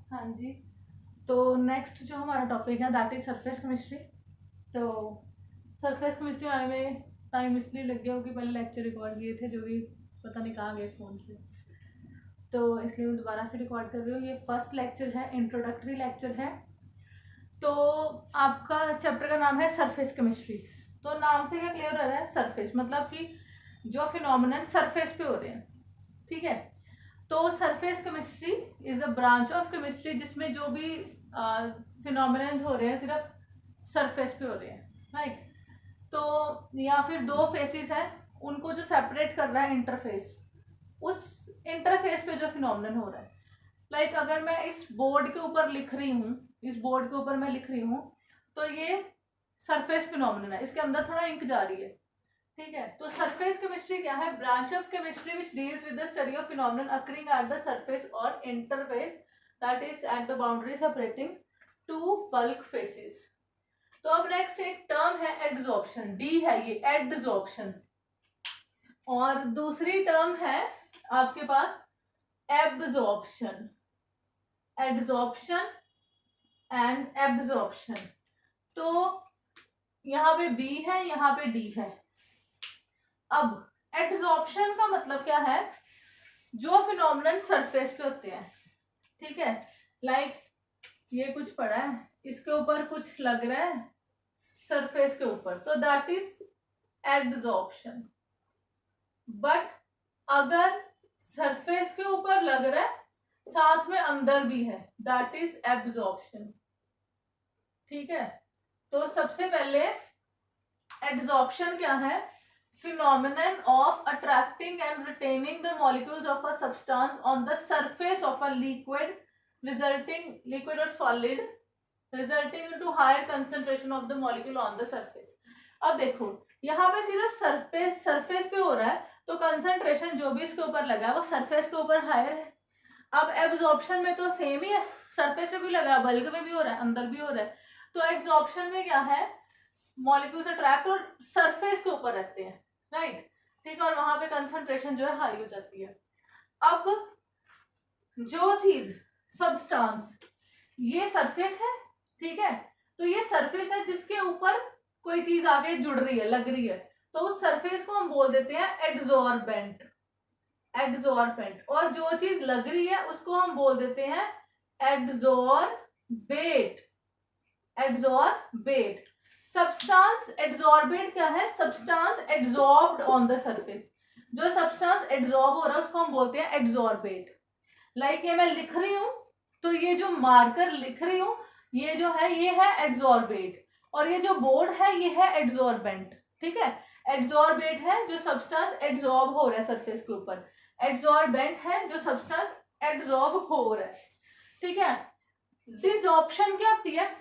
हाँ जी। तो नेक्स्ट जो हमारा टॉपिक है दैट इज सरफेस केमिस्ट्री। तो सरफेस केमिस्ट्री आने में टाइम इसलिए लग गया क्योंकि पहले लेक्चर रिकॉर्ड किए थे जो भी पता नहीं कहाँ गए फ़ोन से, तो इसलिए मैं दोबारा से रिकॉर्ड कर रही हूँ। ये फर्स्ट लेक्चर है, इंट्रोडक्टरी लेक्चर है। तो आपका चैप्टर का नाम है सरफेस केमिस्ट्री। तो नाम से क्या क्लियर हो रहा है, सरफेस मतलब कि जो फिनोमिनन सरफेस पे हो रहे हैं, ठीक है। तो surface chemistry is a branch of chemistry जिसमें जो भी फिनोमिनन हो रहे हैं सिर्फ सरफेस पे हो रहे हैं, राइट। तो या फिर दो फेसेस हैं, उनको जो सेपरेट कर रहा है इंटरफेस, उस इंटरफेस पे जो फिनोमिनन हो रहा है। लाइक अगर मैं इस बोर्ड के ऊपर लिख रही हूँ, इस बोर्ड के ऊपर मैं लिख रही हूँ, तो ये सरफेस फिनोमिनन है, इसके अंदर थोड़ा इंक जा रही है, ठीक है। तो सरफेस केमिस्ट्री क्या है, branch of chemistry which deals with the study of phenomenon occurring at the surface और interface that is at the boundary separating two bulk phases. तो अब नेक्स्ट एक टर्म है एड्सॉर्प्शन, डी है ये एड्सॉर्प्शन, और दूसरी टर्म है आपके पास एब्जॉर्प्शन, एड्सॉर्प्शन एंड एब्जॉर्प्शन। तो यहाँ पे बी है, यहाँ पे डी है। अब एड्सॉर्प्शन का मतलब क्या है, जो फिनोमिनन सरफेस पे होते हैं, ठीक है। लाइक ये कुछ पड़ा है, इसके ऊपर कुछ लग रहा है सरफेस के ऊपर, तो दैट इज एड्सॉर्प्शन। बट अगर सरफेस के ऊपर लग रहा है साथ में अंदर भी है, दैट इज एब्जॉर्प्शन, ठीक है। तो सबसे पहले एड्सॉर्प्शन क्या है, phenomenon of attracting and retaining the molecules of a substance on the surface of a liquid or solid resulting into higher concentration of the molecule on the surface। अब देखो यहाँ पे सिर्फ सरफेस पे हो रहा है, तो कंसंट्रेशन जो भी इसके ऊपर लगा है वो सरफेस के ऊपर हायर है। अब एब्जॉर्प्शन में तो सेम ही है, सरफेस पे भी लगा है, बल्क में भी हो रहा है, अंदर भी हो रहा है। तो एब्जॉर्प्शन में क्या है, मॉलिक्यूल्स अट्रैक्ट और सरफेस के ऊपर रहते हैं, राइट, ठीक है, और वहां पे कंसंट्रेशन जो है हाई हो जाती है। अब जो चीज सब्सटेंस, ये सरफेस है, ठीक है। तो ये सरफेस है जिसके ऊपर कोई चीज आगे जुड़ रही है, लग रही है, तो उस सरफेस को हम बोल देते हैं एड्सॉर्बेंट, एड्सॉर्बेंट। और जो चीज लग रही है उसको हम बोल देते हैं एड्सॉर्बेट, एड्सॉर्बेट। सब्सटेंस एड्सॉर्बेट क्या है, substance adsorbed on the surface, जो सब्सटेंस एड्सॉर्ब हो रहा है उसको हम बोलते हैं एड्सॉर्बेट। लाइक ये मैं लिख रही हूं, तो ये जो मार्कर लिख रही हूं ये जो है ये है एड्सॉर्बेट, और ये जो बोर्ड है ये है एड्सॉर्बेंट, ठीक है। एड्सॉर्बेट है जो सब्सटेंस एड्सॉर्ब हो रहा है सरफेस के ऊपर, एड्सॉर्बेंट है जो सब्सटेंस एड्सॉर्ब हो रहा है, ठीक है। डिसऑर्प्शन क्या होती है,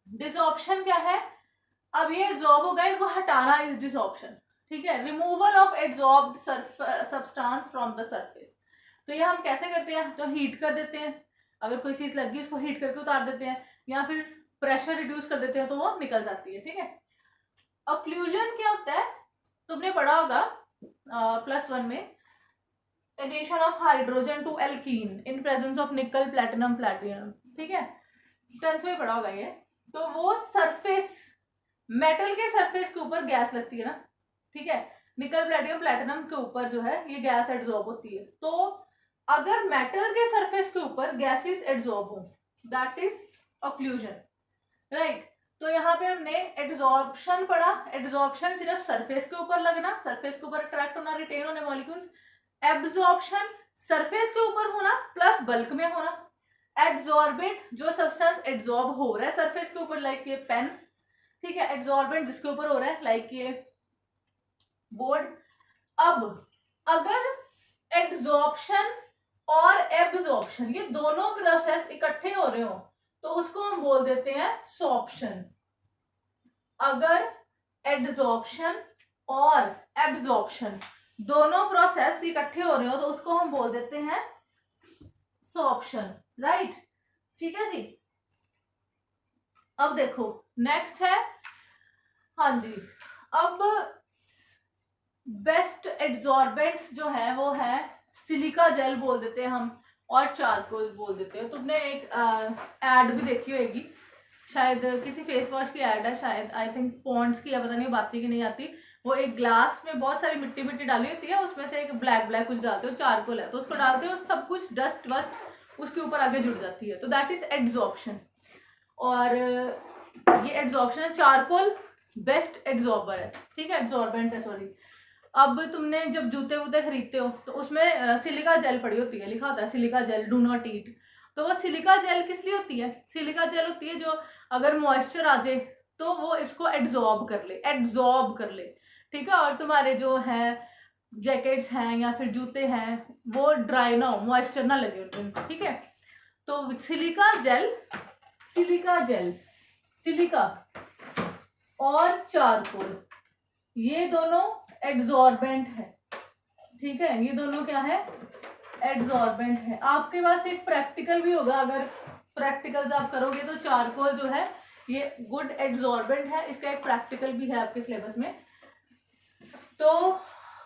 डिसऑर्प्शन क्या है, अब ये एड्सॉर्ब हो गया, इनको हटाना इज डिसऑर्प्शन, ठीक है। Removal of adsorbed substance from the surface. तो ये हम कैसे करते हैं, तो हीट कर देते हैं, अगर कोई चीज लगी उसको हीट करके उतार देते हैं, या फिर प्रेशर रिड्यूस कर देते हैं तो वो निकल जाती है, ठीक है। ऑक्लूजन क्या होता है, तुमने पढ़ा होगा +1 में, addition of hydrogen to alkene in presence of nickel platinum platinum, ठीक है, 10th में पढ़ा होगा ये। तो वो सरफेस, मेटल के सरफेस के ऊपर गैस लगती है ना, ठीक है, निकल प्लेटिनम प्लेटिनम के ऊपर जो है ये गैस एड्सॉर्ब होती है। तो अगर मेटल के सरफेस के ऊपर गैसेस एड्सॉर्ब हो, दैट इज ऑक्लूजन, राइट। तो यहाँ पे हमने एड्सॉर्प्शन पढ़ा, एड्सॉर्प्शन सिर्फ सरफेस के ऊपर लगना, सरफेस के ऊपर अट्रैक्ट होना, रिटेन होने मॉलिक्यूल्स। एब्सॉर्प्शन सरफेस के ऊपर होना प्लस बल्क में होना। एड्सॉर्बेट जो सब्सटेंस एड्सॉर्ब हो रहा है सरफेस के ऊपर, लाइक ये पेन, ठीक है, एड्सॉर्बेंट जिसके ऊपर हो रहा है लाइक ये बोर्ड। अब अगर एड्सॉर्प्शन और एब्सॉर्प्शन ये दोनों प्रोसेस इकट्ठे हो रहे हो तो उसको हम बोल देते हैं सॉर्प्शन। अगर एड्सॉर्प्शन और एब्सॉर्प्शन दोनों प्रोसेस इकट्ठे हो रहे हो तो उसको हम बोल देते हैं सॉर्प्शन, राइट, ठीक है जी। अब देखो नेक्स्ट है, हाँ जी, अब बेस्ट एड्सॉर्बेंट्स जो है वो है सिलिका जेल बोल देते हैं हम, और चारकोल बोल देते हो। तुमने एक एड भी देखी होगी शायद, किसी फेस वॉश की एड है शायद, आई थिंक पॉन्ड्स की है, पता नहीं बात की नहीं आती। वो एक ग्लास में बहुत सारी मिट्टी मिट्टी डाली होती है, उसमें से एक ब्लैक ब्लैक कुछ डालते हो, चारकोल है तो उसको डालते हो, सब कुछ डस्ट वस्ट उसके ऊपर आगे जुड़ जाती है, तो दैट इज एड्जॉर्प्शन। और ये एड्जॉर्प्शन है, चारकोल बेस्ट एड्जॉर्बर है, ठीक है, एड्जॉर्बेंट है सॉरी। अब तुमने जब जूते वूते खरीदते हो तो उसमें सिलिका जेल पड़ी होती है, लिखा होता है silica gel do not eat. तो वो सिलिका जेल किस लिए होती है? सिलिका जेल होती है जो अगर मॉइस्चर आ जाए तो वो इसको एड्जॉर्ब कर ले, एड्जॉर्ब कर ले, ठीक है। और तुम्हारे जो है जैकेट्स हैं या फिर जूते हैं वो ड्राई ना हो, मॉइस्चर ना लगे उनमें, ठीक है। तो silica gel, silica gel, silica और चारकोल ये दोनों एड्जॉर्बेंट है, ठीक है, ये दोनों क्या है? एड्जॉर्बेंट है। आपके पास एक प्रैक्टिकल भी होगा, अगर प्रैक्टिकल्स आप करोगे तो चारकोल जो है ये गुड एड्जॉर्बेंट है, इसका एक प्रैक्टिकल भी है आपके सिलेबस में। तो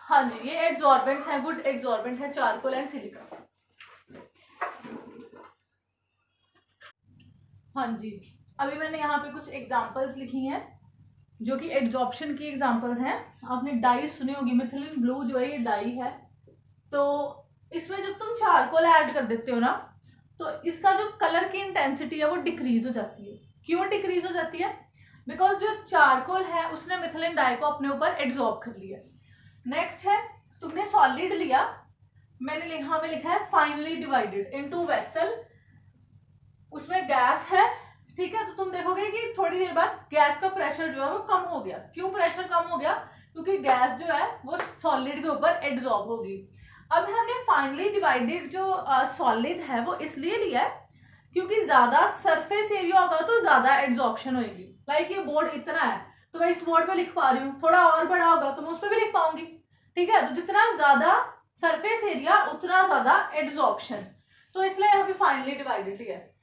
हाँ जी, ये एड्जॉर्बेंट्स है, गुड एड्जॉर्बेंट है चारकोल एंड सिलिका। हाँ जी, अभी मैंने यहाँ पे कुछ एग्जांपल्स लिखी हैं जो कि एड्जॉर्प्शन की एग्जांपल्स हैं। आपने डाई सुनी होगी, मिथिलिन ब्लू जो है ये डाई है। तो इसमें जब तुम चारकोल ऐड कर देते हो ना तो इसका जो कलर की इंटेंसिटी है वो डिक्रीज हो जाती है। क्यों डिक्रीज हो जाती है? बिकॉज जो चारकोल है उसने मिथिलिन डाई को अपने ऊपर एड्जॉर्ब कर लिया। नेक्स्ट है, तुमने सॉलिड लिया, मैंने यहाँ पे लिखा है फाइनली डिवाइडेड इनटू वेसल, उसमें गैस है, ठीक है। तो तुम देखोगे कि थोड़ी देर बाद गैस का प्रेशर जो है वो कम हो गया। क्यों प्रेशर कम हो गया? क्योंकि गैस जो है वो सॉलिड के ऊपर एड्जॉर्ब होगी। अब हमने फाइनली डिवाइडेड जो सॉलिड है वो इसलिए लिया है क्योंकि ज्यादा सरफेस एरिया होगा तो ज्यादा एड्जॉर्प्शन होगी। लाइक ये बोर्ड इतना है तो मैं इस बोर्ड पे लिख पा रही हूँ, थोड़ा और बड़ा होगा तो मैं उस पर भी लिख पाऊंगी, ठीक है। तो जितना ज्यादा सरफेस एरिया उतना ज्यादा एड्जॉर्प्शन, तो इसलिए यहाँ पे फाइनली डिवाइडेड लिया है।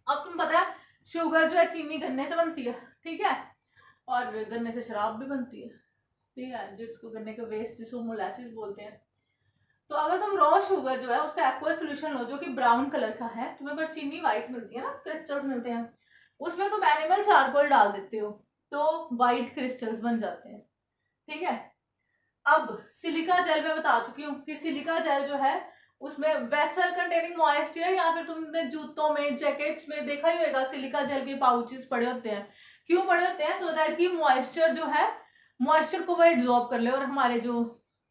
अब तुम पता है शुगर जो है चीनी गन्ने से बनती है, ठीक है, और गन्ने से शराब भी बनती है, ठीक है, जिसको गन्ने का वेस्ट जिसको मोलासिस बोलते हैं। तो अगर तुम रॉ शुगर जो है उसका एक्वा सोल्यूशन लो जो कि ब्राउन कलर का है, तुम्हें पर चीनी व्हाइट मिलती है ना, क्रिस्टल्स मिलते हैं, उसमें तुम एनिमल चारकोल डाल देते हो तो व्हाइट क्रिस्टल्स बन जाते हैं, ठीक है। अब सिलिका जेल में बता चुकी हूँ कि सिलिका जेल जो है उसमें वेसल कंटेनिंग मॉइस्चर, या फिर तुमने जूतों में जैकेट्स में देखा ही होगा सिलिका जेल के पाउचेस पड़े होते हैं। क्यों पड़े होते हैं? सो दैट की मॉइस्चर जो है मॉइस्चर को वो एब्जॉर्ब कर ले और हमारे जो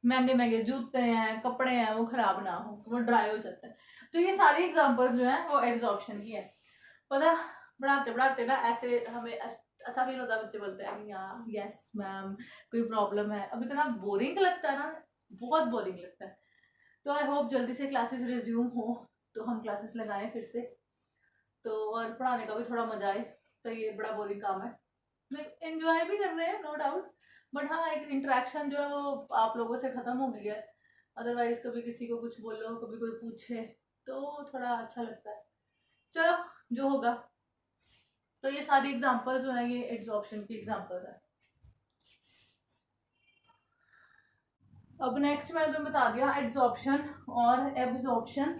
महंगे महंगे जूते हैं कपड़े हैं वो खराब ना हो, वो ड्राई हो जाता है। तो ये सारी एग्जांपल्स जो है वो एब्जॉर्प्शन की है। पता पढ़ाते पढ़ाते ना ऐसे हमें अच्छा फील होता है, बच्चे बोलते हैं यहाँ यस मैम कोई प्रॉब्लम है। अब इतना बोरिंग लगता है ना, बहुत बोरिंग लगता है। तो आई होप जल्दी से क्लासेस रिज्यूम हो तो हम क्लासेस लगाएं फिर से, तो और पढ़ाने का भी थोड़ा मजा आए। तो ये बड़ा बोरिंग काम है, एंजॉय भी कर रहे हैं नो डाउट, बट हाँ एक इंटरेक्शन जो है वो आप लोगों से ख़त्म हो गई है। अदरवाइज कभी किसी को कुछ बोलो, कभी कोई पूछे तो थोड़ा अच्छा लगता है। चलो जो होगा। तो ये सारी एग्जांपल जो है ये एब्जॉर्प्शन की एग्जांपल है। अब नेक्स्ट मैंने तुम्हें बता दिया एड्जॉर्प्शन और एब्जॉर्प्शन,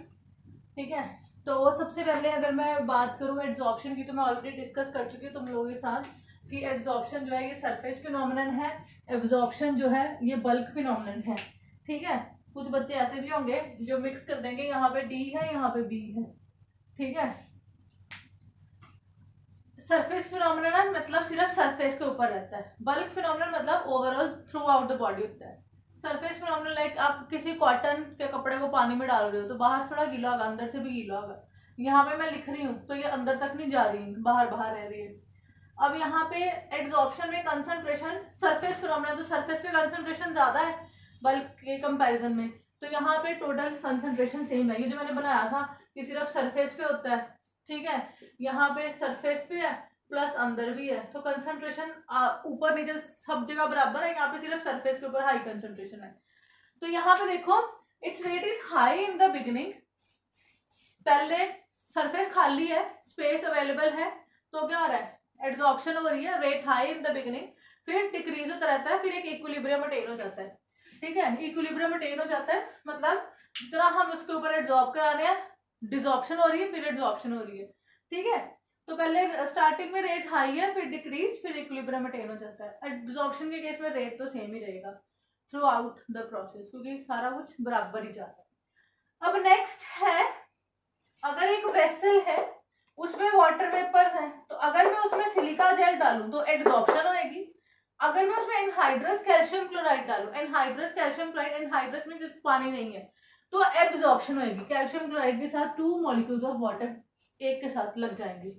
ठीक है। तो सबसे पहले अगर मैं बात करूँ एड्जॉर्प्शन की तो मैं ऑलरेडी डिस्कस कर चुकी हूँ तुम लोगों के साथ कि एड्जॉर्प्शन जो है ये सरफेस फिनोमिनन है, एब्जॉर्प्शन जो है ये बल्क फिनोमिनन है, ठीक है। कुछ बच्चे ऐसे भी होंगे जो मिक्स कर देंगे, यहाँ पे डी है यहाँ पे बी है, ठीक है। सरफेस फिनोमिनन मतलब सिर्फ सरफेस के ऊपर रहता है, बल्क फिनोमिनन मतलब overall through out the body होता है। सरफेस फिनोमिनन लाइक आप किसी कॉटन के कपड़े को पानी में डाल रहे हो तो बाहर थोड़ा गीला होगा अंदर से भी गीला होगा। यहाँ पे मैं लिख रही हूँ तो ये अंदर तक नहीं जा रही, बाहर बाहर रह रही है। अब यहाँ पे एड्जॉर्प्शन में कंसंट्रेशन, सरफेस फिनोमिनन तो सरफेस पे कंसंट्रेशन ज्यादा है बल्क के कंपैरिजन में, तो यहाँ पे टोटल कंसंट्रेशन सेम है। ये जो मैंने बनाया था कि सिर्फ सरफेस पे होता है, ठीक है, यहाँ पे सरफेस पे है प्लस अंदर भी है, तो कंसंट्रेशन ऊपर नीचे सब जगह बराबर है, यहाँ पे सिर्फ सरफेस के ऊपर हाई कंसंट्रेशन है। तो यहाँ पे देखो it's rate is high in the beginning, पहले सरफेस खाली है स्पेस अवेलेबल है तो क्या हो रहा है एड्जॉर्प्शन हो रही है, rate high in the beginning, फिर डिक्रीज होता रहता है, फिर एक इक्विलिब्रियम अटेन हो जाता है, ठीक है। इक्विलिब्रियम अटेन हो जाता है मतलब जितना हम उसके ऊपर एड्जॉर्ब करा रहे हैं, डिजॉर्प्शन हो रही है, फिर एड्जॉर्प्शन हो रही है। ठीक है, तो पहले स्टार्टिंग में रेट हाई है, फिर डिक्रीज, फिर इक्विलिब्रियम अटेन हो जाता है। एब्जॉर्प्शन के केस में रेट तो सेम ही रहेगा थ्रू आउट द प्रोसेस, क्योंकि सारा कुछ बराबर ही जाता है। अब नेक्स्ट है, अगर एक वेसल है उसमें वाटर वेपर्स हैं, तो अगर मैं उसमें सिलिका जेल डालूं तो एड्जॉर्प्शन होएगी। अगर मैं उसमें एनहाइड्रस कैल्शियम क्लोराइड डालूं, एनहाइड्रस कैल्शियम क्लोराइड, एनहाइड्रस में पानी नहीं है, तो एब्जॉर्प्शन होएगी। कैल्शियम क्लोराइड के साथ 2 मॉलिक्यूल्स ऑफ वाटर एक के साथ लग जाएंगे।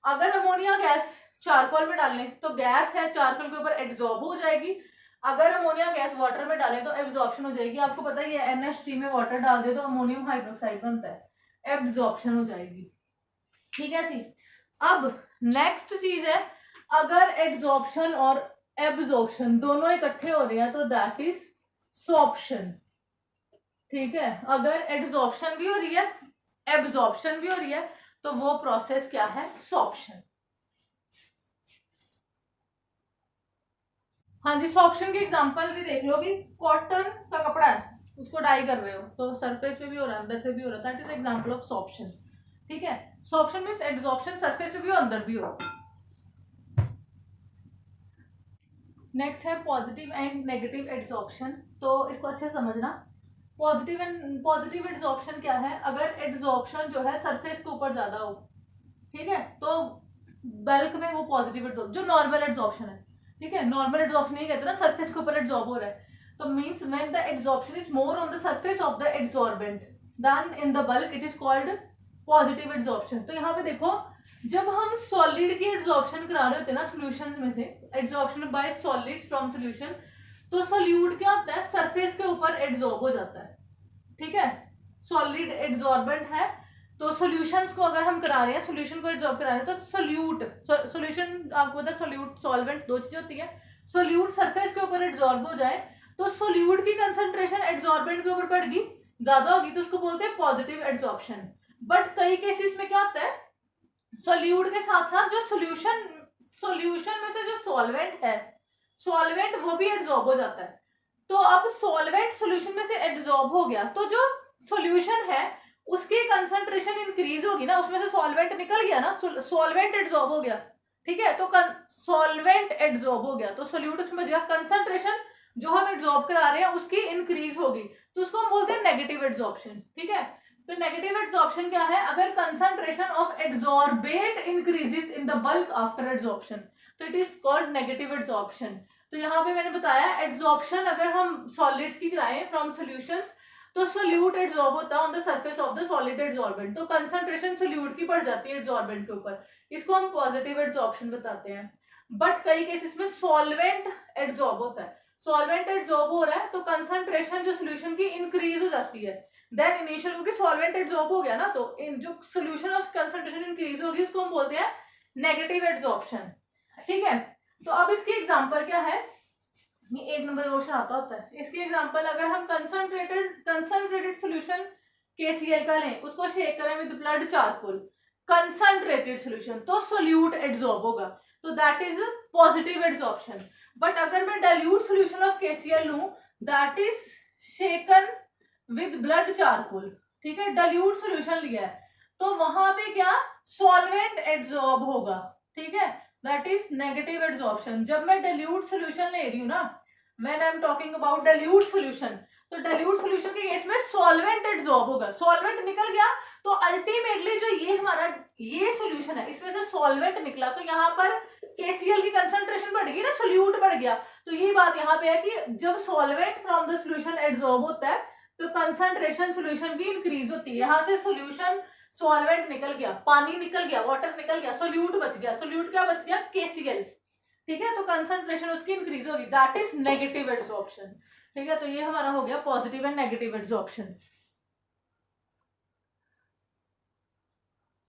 अगर अमोनिया गैस चारकोल में डालें तो गैस है चारकोल के ऊपर एब्जॉर्ब हो जाएगी। अगर अमोनिया गैस वाटर में डालें तो एब्जॉर्प्शन हो जाएगी। आपको पता ही है NH3 में वाटर डाल दे तो अमोनियम हाइड्रोक्साइड बनता है, एब्जॉर्प्शन हो जाएगी। ठीक है जी। अब नेक्स्ट चीज है, अगर एब्जॉर्प्शन और एब्जॉर्प्शन दोनों इकट्ठे हो रहे हैं तो दैट इज सॉर्प्शन। ठीक है, अगर एब्जॉर्प्शन भी हो रही है, एब्जॉर्प्शन भी हो रही है, तो वो प्रोसेस क्या है, सॉर्प्शन। हाँ जी, सॉर्प्शन की एग्जांपल भी देख लो कि कॉटन का कपड़ा है, उसको डाई कर रहे हो तो सरफेस पे भी हो रहा है, अंदर से भी हो रहा है, that is example of sorption. ठीक है, सॉर्प्शन मींस एब्जॉर्प्शन सरफेस पे भी हो, अंदर भी हो। नेक्स्ट है पॉजिटिव एंड नेगेटिव एड्सॉर्प्शन। तो इसको अच्छे से समझना। पॉजिटिव एड्सॉर्प्शन क्या है, अगर एड्सॉर्प्शन जो है सरफेस के ऊपर ज्यादा हो, ठीक है, तो बल्क में वो पॉजिटिव एड्सॉर्प्शन, जो नॉर्मल एड्सॉर्प्शन है, ठीक है, नॉर्मल एड्सॉर्प्शन नहीं कहते ना, सरफेस के ऊपर एड्सॉर्ब हो रहा है, तो means when the adsorption is more on the surface of the adsorbent than in the bulk, it is called positive adsorption. तो यहाँ पे देखो, जब हम सॉलिड की एड्सॉर्प्शन करा रहे होते हैं ना सॉल्यूशंस में से, adsorption by solids from solution, तो सॉल्यूट क्या होता है, सरफेस के ऊपर एड्सॉर्ब हो जाता है। ठीक है, सॉलिड एड्सॉर्बेंट है, तो सॉल्यूशंस को अगर हम करा रहे हैं, सॉल्यूशन को एड्सॉर्ब करा रहे हैं, तो सॉल्यूट, सॉल्यूशन आपको पता है सॉल्यूट सॉल्वेंट दो चीजें होती है, सॉल्यूट सरफेस के ऊपर एड्सॉर्ब हो जाए तो सॉल्यूट की कंसंट्रेशन एड्सॉर्बेंट के ऊपर बढ़गी, ज्यादा होगी, तो उसको बोलते हैं पॉजिटिव एड्सॉर्प्शन। बट कई केसेस में क्या होता है, सॉल्यूट के साथ साथ जो सॉल्यूशन में से जो सॉल्वेंट है, सॉल्वेंट वो भी एड्सॉर्ब हो जाता है। तो अब सॉल्वेंट सॉल्यूशन में से एड्सॉर्ब हो गया, तो जो सॉल्यूशन है उसकी कंसंट्रेशन इंक्रीज होगी ना, उसमें से सॉल्वेंट निकल गया ना, सॉल्वेंट एड्सॉर्ब हो गया। ठीक है, तो सॉल्वेंट एड्सॉर्ब हो गया तो सॉल्यूट उसमें बच गया, कंसंट्रेशन जो हम एड्सॉर्ब करा रहे हैं उसकी इंक्रीज होगी, तो उसको हम बोलते हैं नेगेटिव एड्सॉर्प्शन। ठीक है, तो नेगेटिव एड्सॉर्प्शन क्या है, अगर concentration of adsorbate increases in the bulk after adsorption, तो it is called negative adsorption. तो यहाँ पे मैंने बताया एड्सॉर्प्शन अगर हम सॉलिड्स की कराएं फ्रॉम सॉल्यूशंस, तो सोल्यूट एड्सॉर्ब होता है on the surface of the solid adsorbent, तो कंसंट्रेशन सोल्यूट की बढ़ जाती है एड्सॉर्बेंट के ऊपर, इसको हम पॉजिटिव एड्सॉर्प्शन बताते हैं। बट कई केसेस में सॉल्वेंट एड्सॉर्ब होता है, सॉल्वेंट एड्सॉर्ब हो रहा है तो कंसंट्रेशन जो सोल्यूशन की इंक्रीज हो जाती है, देन इनिशियल, क्योंकि सॉल्वेंट एड्सॉर्ब हो गया ना, तो इन जो सोल्यूशन ऑफ कंसंट्रेशन इंक्रीज होगी उसको हम बोलते हैं नेगेटिव एड्सॉर्प्शन। ठीक है, तो अब इसकी एग्जांपल क्या है, ये 1 नंबर क्वेश्चन आता है। इसकी एग्जांपल, अगर हम कंसंट्रेटेड सॉल्यूशन KCl का लें, उसको शेक करें with blood charcoal, concentrated solution, तो सोल्यूट एड्सॉर्ब होगा, तो that is positive adsorption. But अगर मैं डाइल्यूट सॉल्यूशन ऑफ KCl लूं, that is shaken with blood charcoal, ठीक है, डाइल्यूट सॉल्यूशन लिया है, तो वहां पे क्या, सॉल्वेंट एड्सॉर्ब होगा। ठीक है, दैट इज नेगेटिव एड्सॉर्प्शन। जब मैं डाइल्यूट सॉल्यूशन ले रही हूँ ना, when I am talking about dilute solution, तो डाइल्यूट सॉल्यूशन के केस में सॉल्वेंट एड्सॉर्ब होगा, सॉल्वेंट निकल गया, तो अल्टीमेटली जो ये हमारा ये सॉल्यूशन है इसमें से सॉल्वेंट निकला, तो यहाँ पर KCl की कंसंट्रेशन बढ़ गई ना, सोल्यूट बढ़ गया, तो ये बात यहाँ पे है कि जब solvent from the solution adsorb होता है तो कंसंट्रेशन सॉल्यूशन की इंक्रीज होती है, यहाँ से सॉल्यूशन सॉल्वेंट निकल गया, पानी निकल गया, वाटर निकल गया, सोल्यूट बच गया, सोल्यूट क्या बच गया, KCl। ठीक है, तो कंसंट्रेशन उसकी इंक्रीज होगी, दैट इज नेगेटिव एड्सॉर्प्शन। ठीक है, तो ये हमारा हो गया पॉजिटिव एंड नेगेटिव एड्सॉर्प्शन।